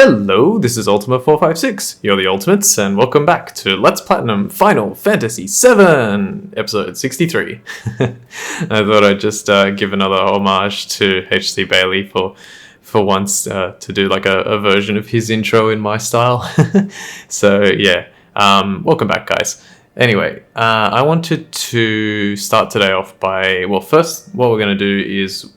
Hello, this is Ultima456, you're the Ultimates, and welcome back to Let's Platinum Final Fantasy VII, episode 63. I thought I'd just give another homage to H.C. Bailey for once, to do like a version of his intro in my style. So yeah, welcome back guys. Anyway, I wanted to start today off by, well, first what we're going to do is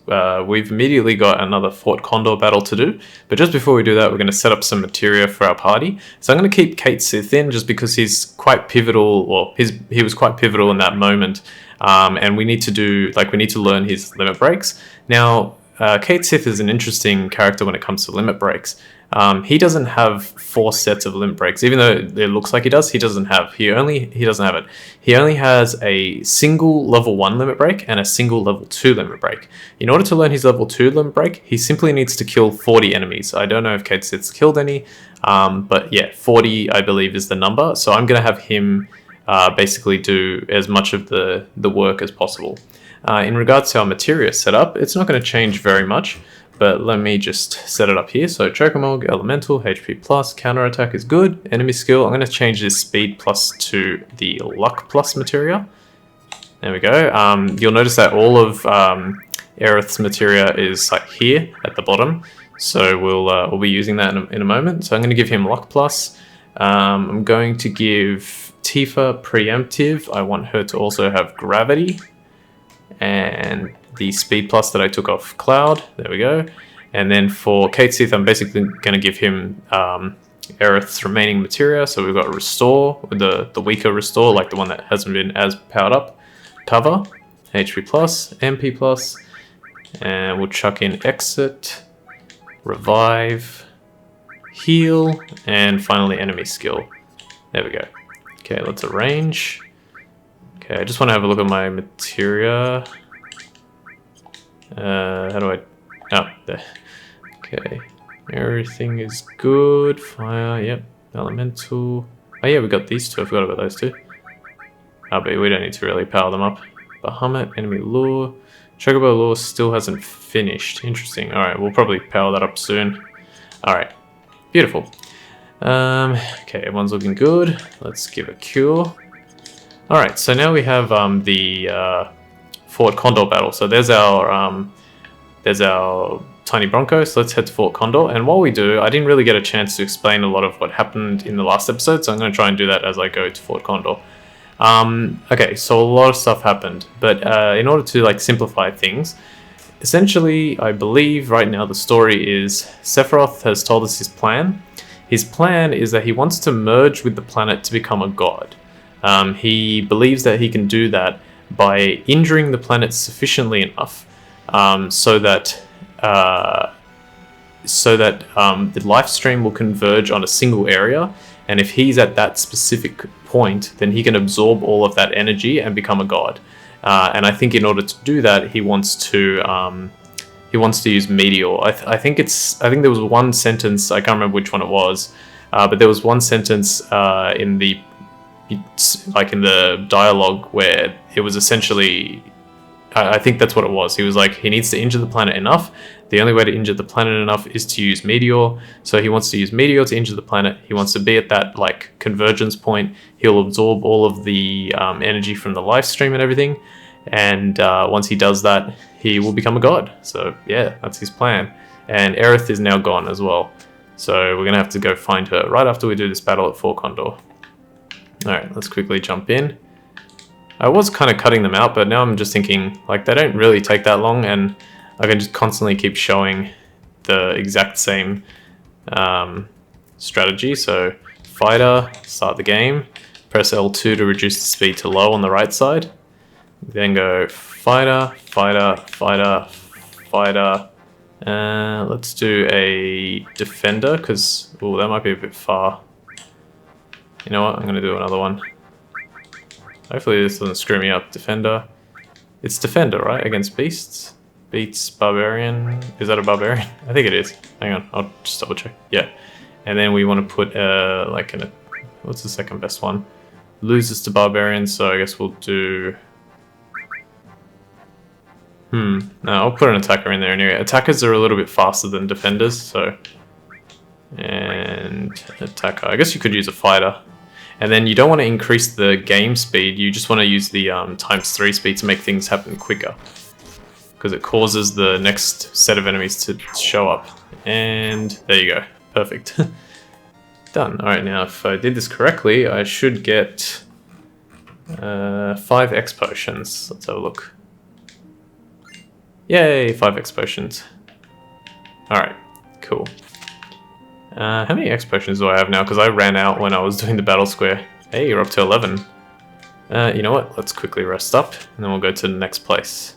we've immediately got another Fort Condor battle to do, but just before we do that, we're going to set up some materia for our party. So I'm going to keep Cait Sith in just because he's quite pivotal, well, he was quite pivotal in that moment, and we need to learn his limit breaks. Now, Cait Sith is an interesting character when it comes to limit breaks. He doesn't have 4 sets of limit breaks, even though it looks like he does. He doesn't have it. He only has a single level 1 limit break and a single level 2 limit break. In order to learn his level 2 limit break, he simply needs to kill 40 enemies. I don't know if Cait Sith's killed any, but yeah, 40 I believe is the number. So I'm going to have him basically do as much of the work as possible. In regards to our materia setup, it's not going to change very much. But let me just set it up here. So Chocomog, Elemental, HP plus, counterattack is good. Enemy skill, I'm going to change this speed plus to the luck plus materia. There we go. You'll notice that all of Aerith's materia is like here at the bottom. So we'll be using that in a moment. So I'm going to give him luck plus. I'm going to give Tifa preemptive. I want her to also have gravity. And the speed plus that I took off Cloud, there we go. And then for Cait Sith, I'm basically going to give him Aerith's remaining materia. So we've got Restore, the weaker Restore, like the one that hasn't been as powered up. Cover, HP plus, MP plus, and we'll chuck in Exit, Revive, Heal, and finally Enemy Skill. There we go. Okay, let's arrange. Okay, I just want to have a look at my materia. How do I... Oh, there. Okay. Everything is good. Fire, yep. Elemental. Oh yeah, we got these two. I forgot about those two. Oh, but we don't need to really power them up. Bahamut, Enemy Lure. Chocobo Lure still hasn't finished. Interesting. Alright, we'll probably power that up soon. Alright. Beautiful. Okay, everyone's looking good. Let's give a cure. Alright, so now we have the Fort Condor battle. So there's our tiny Bronco. So let's head to Fort Condor. And while we do, I didn't really get a chance to explain a lot of what happened in the last episode, so I'm going to try and do that as I go to Fort Condor. Okay, so a lot of stuff happened, but in order to like simplify things, essentially, I believe right now the story is Sephiroth has told us his plan. His plan is that he wants to merge with the planet to become a god. He believes that he can do that by injuring the planet sufficiently enough so that the life stream will converge on a single area, and if he's at that specific point, then he can absorb all of that energy and become a god. And I think in order to do that, he wants to use Meteor. I think there was one sentence, I can't remember which one it was, but there was one sentence in the dialogue where it was essentially, I think that's what it was. He was like, he needs to injure the planet enough. The only way to injure the planet enough is to use Meteor. So he wants to use Meteor to injure the planet. He wants to be at that like convergence point. He'll absorb all of the energy from the life stream and everything. And once he does that, he will become a god. So yeah, that's his plan. And Aerith is now gone as well. So we're going to have to go find her right after we do this battle at Fort Condor. Alright, let's quickly jump in. I was kind of cutting them out, but now I'm just thinking, like, they don't really take that long, and I can just constantly keep showing the exact same strategy. So, fighter, start the game, press L2 to reduce the speed to low on the right side, then go fighter, fighter, fighter, fighter. Let's do a defender, because, oh, that might be a bit far. You know what, I'm going to do another one. Hopefully this doesn't screw me up. Defender. It's Defender, right? Against Beasts? Beats Barbarian. Is that a Barbarian? I think it is. Hang on, I'll just double check. Yeah. And then we want to put what's the second best one? Loses to Barbarian, so I guess we'll do... No, I'll put an attacker in there anyway. Attackers are a little bit faster than defenders, so... And and attacker. I guess you could use a fighter. And then you don't want to increase the game speed, you just want to use the ×3 speed to make things happen quicker. Because it causes the next set of enemies to show up. And there you go. Perfect. Done. Alright, now if I did this correctly, I should get 5 X potions. Let's have a look. Yay, 5 X potions. Alright, cool. How many X potions do I have now? Because I ran out when I was doing the battle square. Hey, you're up to 11. You know what? Let's quickly rest up, and then we'll go to the next place.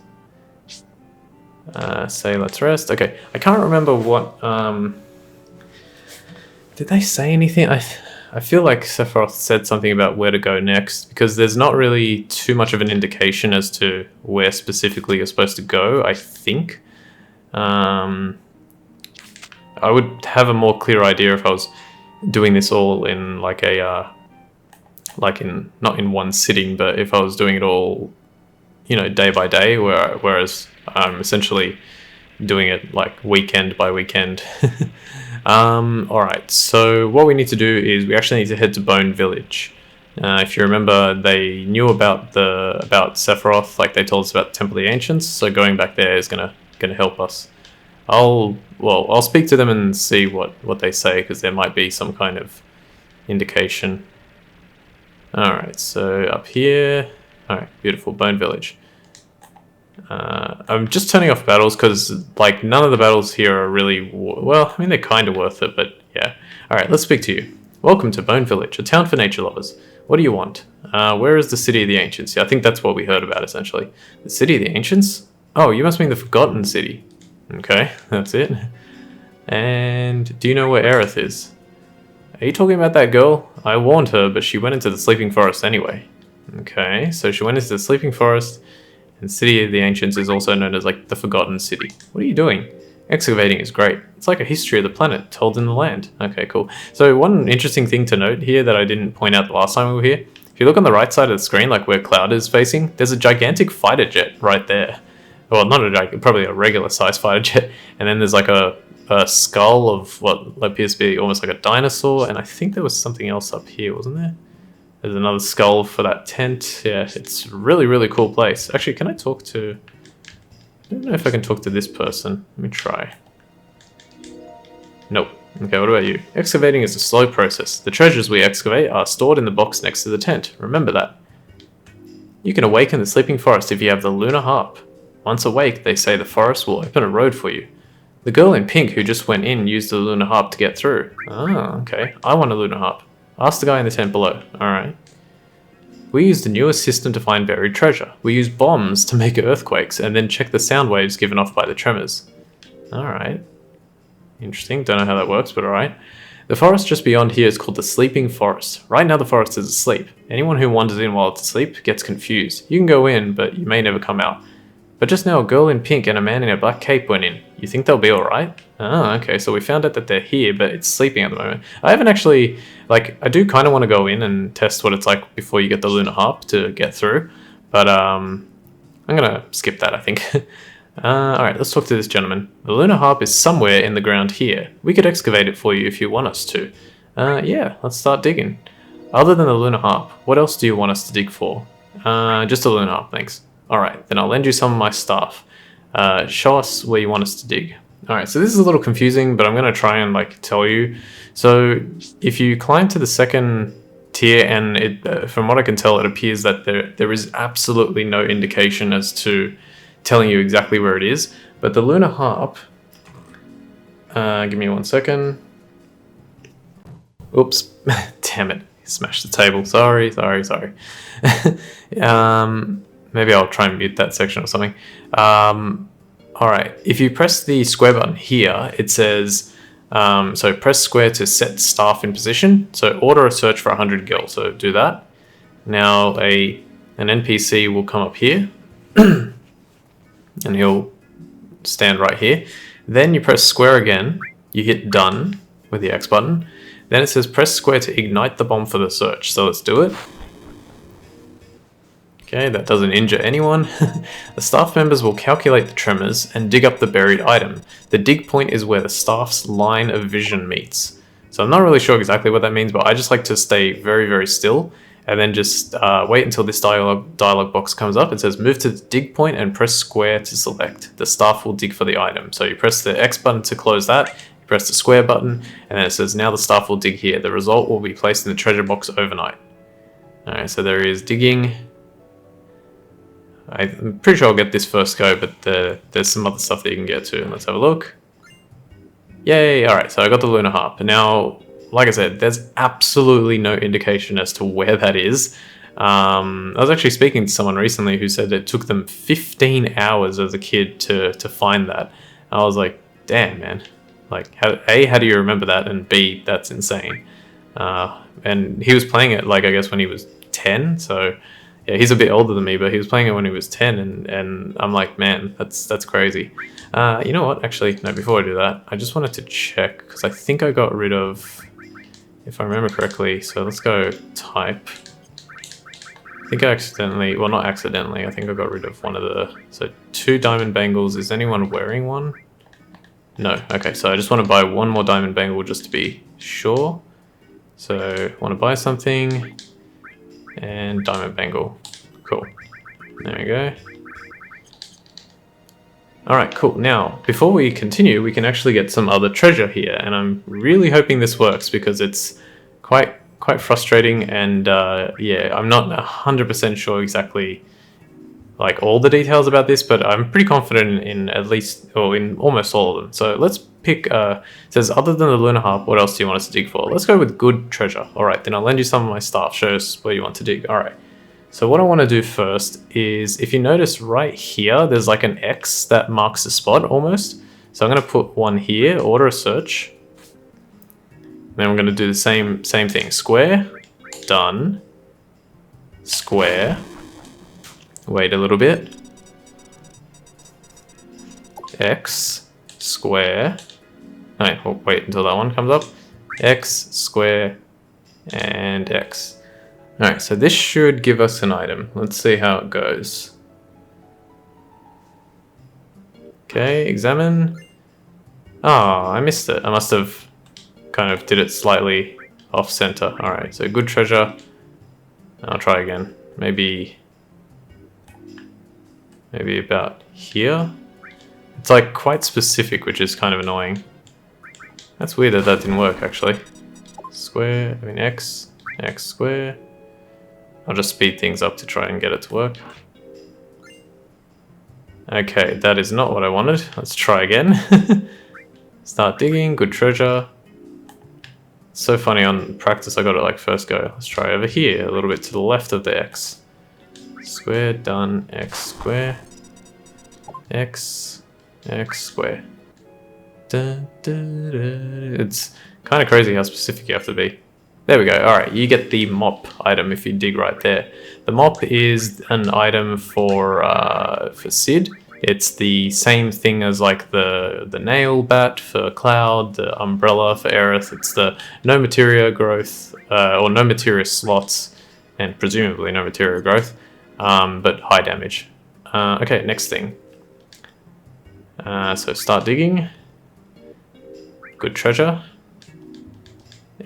Say let's rest. Okay, I can't remember what... Did they say anything? I feel like Sephiroth said something about where to go next, because there's not really too much of an indication as to where specifically you're supposed to go, I think. I would have a more clear idea if I was doing this all in like a, not in one sitting, but if I was doing it all, you know, day by day, whereas I'm essentially doing it like weekend by weekend. Alright, so what we need to do is we actually need to head to Bone Village. If you remember, they knew about Sephiroth, like they told us about the Temple of the Ancients, so going back there is gonna help us. I'll speak to them and see what they say, because there might be some kind of indication. Alright, so up here. Alright, beautiful, Bone Village. I'm just turning off battles because like none of the battles here are really, well, I mean they're kind of worth it, but yeah. Alright, let's speak to you. Welcome to Bone Village, a town for nature lovers. What do you want? Where is the City of the Ancients? Yeah, I think that's what we heard about essentially. The City of the Ancients? Oh, you must mean the Forgotten City. Okay, that's it. And do you know where Aerith is? Are you talking about that girl? I warned her, but she went into the Sleeping Forest anyway. Okay, so she went into the Sleeping Forest, and City of the Ancients is also known as like the Forgotten City. What are you doing? Excavating is great. It's like a history of the planet told in the land. Okay, cool. So one interesting thing to note here that I didn't point out the last time we were here, if you look on the right side of the screen, like where Cloud is facing, there's a gigantic fighter jet right there. Well, not a giant, probably a regular size fighter jet. And then there's like a skull of what appears to be almost like a dinosaur. And I think there was something else up here, wasn't there? There's another skull for that tent. Yeah, it's a really, really cool place. Actually, can I talk to... I don't know if I can talk to this person. Let me try. Nope. Okay, what about you? Excavating is a slow process. The treasures we excavate are stored in the box next to the tent. Remember that. You can awaken the Sleeping Forest if you have the Lunar Harp. Once awake, they say the forest will open a road for you. The girl in pink who just went in used the Lunar Harp to get through. Ah, okay. I want a Lunar Harp. Ask the guy in the tent below. Alright. We use the newest system to find buried treasure. We use bombs to make earthquakes and then check the sound waves given off by the tremors. Alright. Interesting. Don't know how that works, but alright. The forest just beyond here is called the Sleeping Forest. Right now the forest is asleep. Anyone who wanders in while it's asleep gets confused. You can go in, but you may never come out. But just now a girl in pink and a man in a black cape went in. You think they'll be alright? Ah, okay, so we found out that they're here, but it's sleeping at the moment. I haven't actually, like, I do kind of want to go in and test what it's like before you get the Lunar Harp to get through. But, I'm gonna skip that, I think. Alright, let's talk to this gentleman. The Lunar Harp is somewhere in the ground here. We could excavate it for you if you want us to. Yeah, let's start digging. Other than the Lunar Harp, what else do you want us to dig for? Just a Lunar Harp, thanks. Alright, then I'll lend you some of my stuff. Show us where you want us to dig. Alright, so this is a little confusing, but I'm going to try and like tell you. So if you climb to the second tier, and it, from what I can tell, it appears that there is absolutely no indication as to telling you exactly where it is. But the Lunar Harp, give me 1 second. Oops, damn it, smashed the table. Sorry. Maybe I'll try and mute that section or something. Alright, if you press the square button here, it says, so press square to set staff in position. So order a search for 100 gil, so do that. Now an NPC will come up here, and he'll stand right here. Then you press square again, you hit done with the X button. Then it says press square to ignite the bomb for the search, so let's do it. Okay, that doesn't injure anyone. The staff members will calculate the tremors and dig up the buried item. The dig point is where the staff's line of vision meets. So I'm not really sure exactly what that means, but I just like to stay very, very still and then just wait until this dialog box comes up. It says move to the dig point and press square to select. The staff will dig for the item. So you press the X button to close that, you press the square button, and then it says now the staff will dig here. The result will be placed in the treasure box overnight. Alright, so there is digging. I'm pretty sure I'll get this first go, but there's some other stuff that you can get to. Let's have a look. Yay! Alright, so I got the lunar harp. Now, like I said, there's absolutely no indication as to where that is. I was actually speaking to someone recently who said it took them 15 hours as a kid to find that. I was like, damn, man. Like, how do you remember that? And B, that's insane. And he was playing it, like, I guess when he was 10, so... Yeah, he's a bit older than me, but he was playing it when he was 10, and I'm like, man, that's crazy. You know what? Actually, no, before I do that, I just wanted to check, because I think I got rid of, if I remember correctly, so let's go type. I think I accidentally, well, not accidentally, I think I got rid of one of the, so 2 diamond bangles. Is anyone wearing one? No. Okay, so I just want to buy 1 more diamond bangle just to be sure. So, want to buy something. And diamond bangle. Cool. There we go. Alright, cool. Now, before we continue, we can actually get some other treasure here, and I'm really hoping this works because it's quite frustrating, and yeah, I'm not 100% sure exactly like all the details about this, but I'm pretty confident in at least, or in almost all of them. So let's pick, it says, other than the lunar harp, what else do you want us to dig for? Let's go with good treasure. Alright, then I'll lend you some of my stuff. Show us where you want to dig. Alright. So what I want to do first is, if you notice right here, there's like an X that marks the spot almost. So I'm going to put one here, order a search. Then we're going to do the same thing. Square, done, square. Wait a little bit. X, square. No, we'll wait until that one comes up. X, square, and X. Alright, so this should give us an item. Let's see how it goes. Okay, examine. Oh, I missed it. I must have kind of did it slightly off center. Alright, so good treasure. I'll try again. Maybe about here. It's like quite specific, which is kind of annoying. That's weird that that didn't work actually. Square, I mean X, X square. I'll just speed things up to try and get it to work. Okay, that is not what I wanted. Let's try again. Start digging, good treasure. It's so funny, on practice I got it like first go. Let's try over here, a little bit to the left of the X. Square, done, X square. X, X square. It's kind of crazy how specific you have to be. There we go. Alright, you get the mop item if you dig right there. The mop is an item for Sid. It's the same thing as like the nail bat for Cloud, the umbrella for Aerith. It's the no materia growth, or no materia slots, and presumably no materia growth, but high damage. Okay, next thing. So start digging. Good treasure.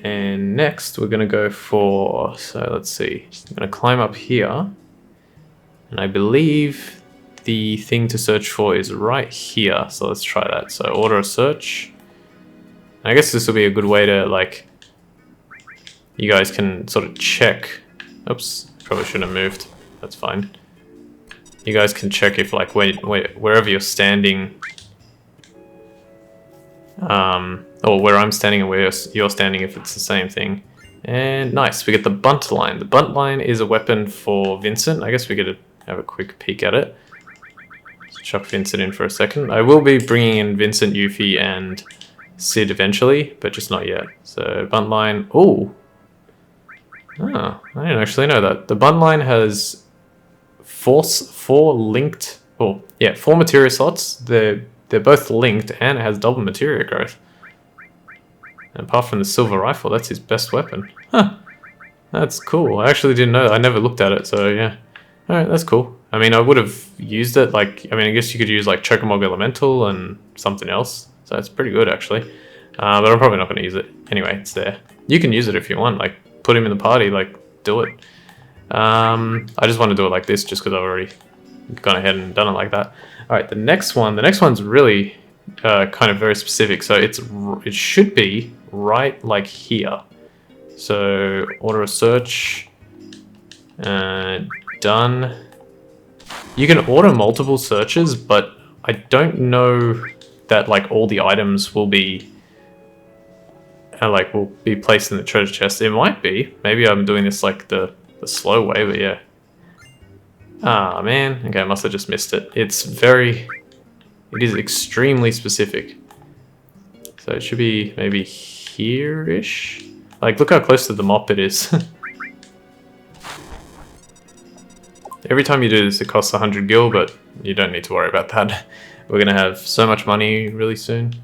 And next we're going to go for, so let's see, I'm going to climb up here. And I believe the thing to search for is right here. So let's try that. So order a search. I guess this will be a good way to, like, you guys can sort of check. Oops, probably shouldn't have moved. That's fine. You guys can check if, like, wherever you're standing, or where I'm standing and where you're standing, if it's the same thing. And nice, we get the bunt line. The bunt line is a weapon for Vincent. I guess we could have a quick peek at it. Let's chuck Vincent in for a second. I will be bringing in Vincent, Yuffie, and Sid eventually, but just not yet. So bunt line. Oh, I didn't actually know that. The bunt line has four linked. Oh, yeah, 4 materia slots. They're both linked, and it has double materia growth. And apart from the silver rifle, that's his best weapon. Huh. That's cool. I actually didn't know that. I never looked at it, so yeah. Alright, that's cool. I mean, I would have used it, like, I mean, I guess you could use, like, Chocomog Elemental and something else. So it's pretty good, actually. But I'm probably not going to use it anyway, it's there. You can use it if you want, like put him in the party, like do it. I just want to do it like this just because I've already gone ahead and done it like that. All right, the next one's really kind of very specific. So it should be right like here. So order a search, done. You can order multiple searches, but I don't know that like all the items will be placed in the treasure chest. It might be. Maybe I'm doing this like the slow way, but yeah. Ah, man. Okay, I must have just missed it. It is extremely specific. So it should be maybe here-ish. Like, look how close to the mop it is. Every time you do this, it costs 100 gil, but you don't need to worry about that. We're gonna have so much money really soon.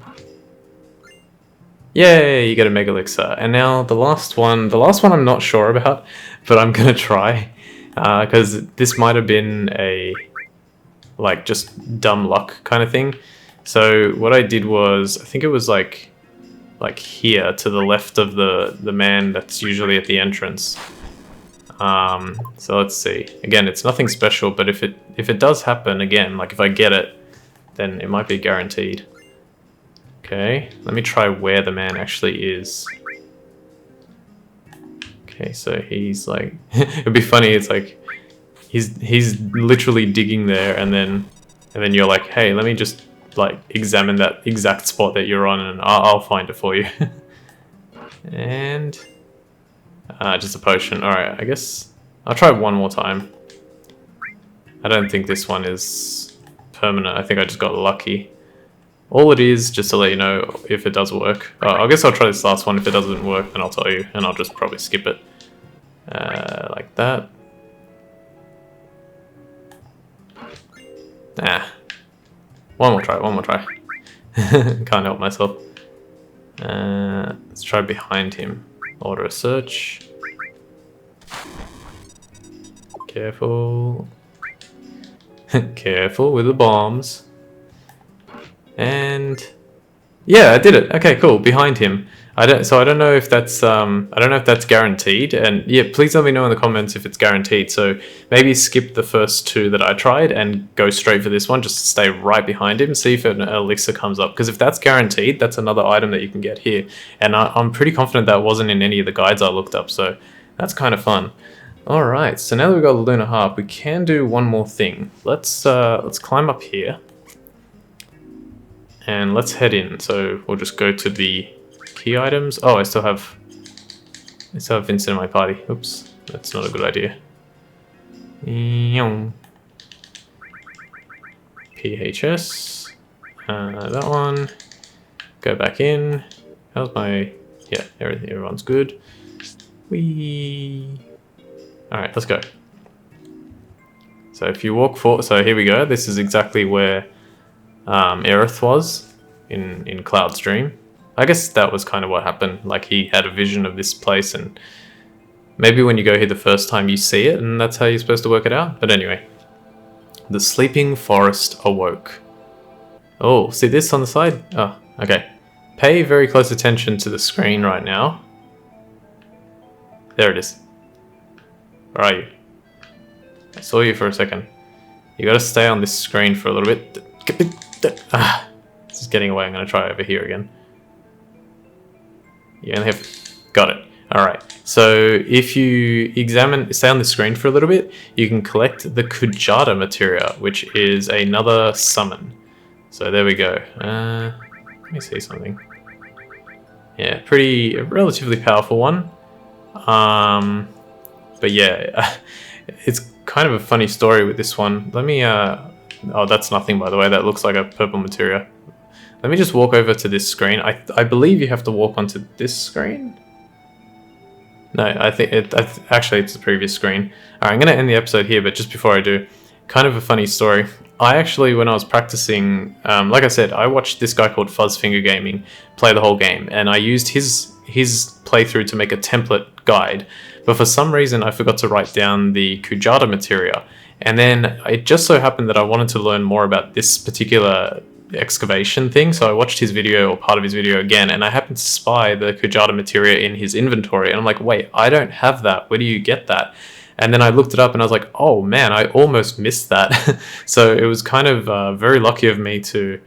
Yay, you get a mega elixir. And now the last one I'm not sure about, but I'm gonna try. Because this might have been a, like, just dumb luck kind of thing. So what I did was, I think it was like here to the left of the man that's usually at the entrance. So let's see. Again, it's nothing special, but if it does happen again, like if I get it, then it might be guaranteed. Okay, let me try where the man actually is. Okay, so he's like, it'd be funny. It's like he's literally digging there, and then you're like, hey, let me just like examine that exact spot that you're on, and I'll find it for you. And just a potion. All right, I guess I'll try one more time. I don't think this one is permanent. I think I just got lucky. All it is, just to let you know if it does work. I guess I'll try this last one. If it doesn't work, then I'll tell you, and I'll just probably skip it. Like that. Nah. One more try. Can't help myself. Let's try behind him. Order a search. Careful. Careful with the bombs. And yeah, I did it. Okay, cool. Behind him. I don't know if that's guaranteed. And yeah, please let me know in the comments if it's guaranteed. So maybe skip the first two that I tried and go straight for this one. Just stay right behind him. See if an elixir comes up. Because if that's guaranteed, that's another item that you can get here. And I'm pretty confident that wasn't in any of the guides I looked up. So that's kind of fun. All right. So now that we've got the lunar harp, we can do one more thing. Let's climb up here. And let's head in. So we'll just go to the key items. Oh, I still have Vincent in my party. Oops, that's not a good idea. PHS. That one. Go back in. How's my... Yeah, everyone's good. Alright, let's go. So if you walk forward... So here we go. This is exactly where Aerith was in Cloud's dream. I guess that was kind of what happened. Like, he had a vision of this place, and maybe when you go here the first time you see it, and that's how you're supposed to work it out. But anyway, the sleeping forest awoke. Oh, see this on the side? Oh, okay. Pay very close attention to the screen right now. There it is. Where are you? I saw you for a second. You gotta stay on this screen for a little bit. This is getting away. I'm gonna try over here again. You only have... Got it. Alright. So if you stay on the screen for a little bit, you can collect the Kujata Material, which is another summon. So there we go. Let me see something. Yeah, a relatively powerful one. But yeah, it's kind of a funny story with this one. Let me... Oh, that's nothing, by the way. That looks like a purple material. Let me just walk over to this screen. I believe you have to walk onto this screen? No, I think actually it's the previous screen. Alright, I'm going to end the episode here, but just before I do, kind of a funny story. I actually, when I was practicing, like I said, I watched this guy called Fuzzfinger Gaming play the whole game, and I used his playthrough to make a template guide. But for some reason, I forgot to write down the Kujata Material. And then it just so happened that I wanted to learn more about this particular excavation thing. So I watched his video, or part of his video again, and I happened to spy the Kujata Material in his inventory. And I'm like, wait, I don't have that. Where do you get that? And then I looked it up and I was like, oh man, I almost missed that. So it was kind of very lucky of me to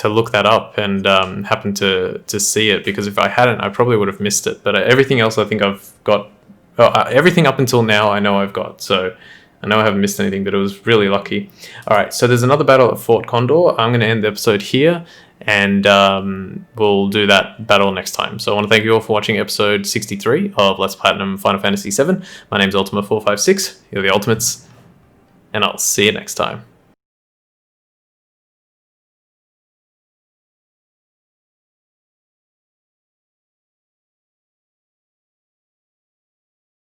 look that up and happen to see it, because if I hadn't, I probably would have missed it. But everything else I think I've got, everything up until now I know I've got. So I know I haven't missed anything, but it was really lucky. All right, so there's another battle at Fort Condor. I'm going to end the episode here, and we'll do that battle next time. So I want to thank you all for watching episode 63 of Let's Platinum Final Fantasy VII. My name's Ultima456. You're the Ultimates, and I'll see you next time.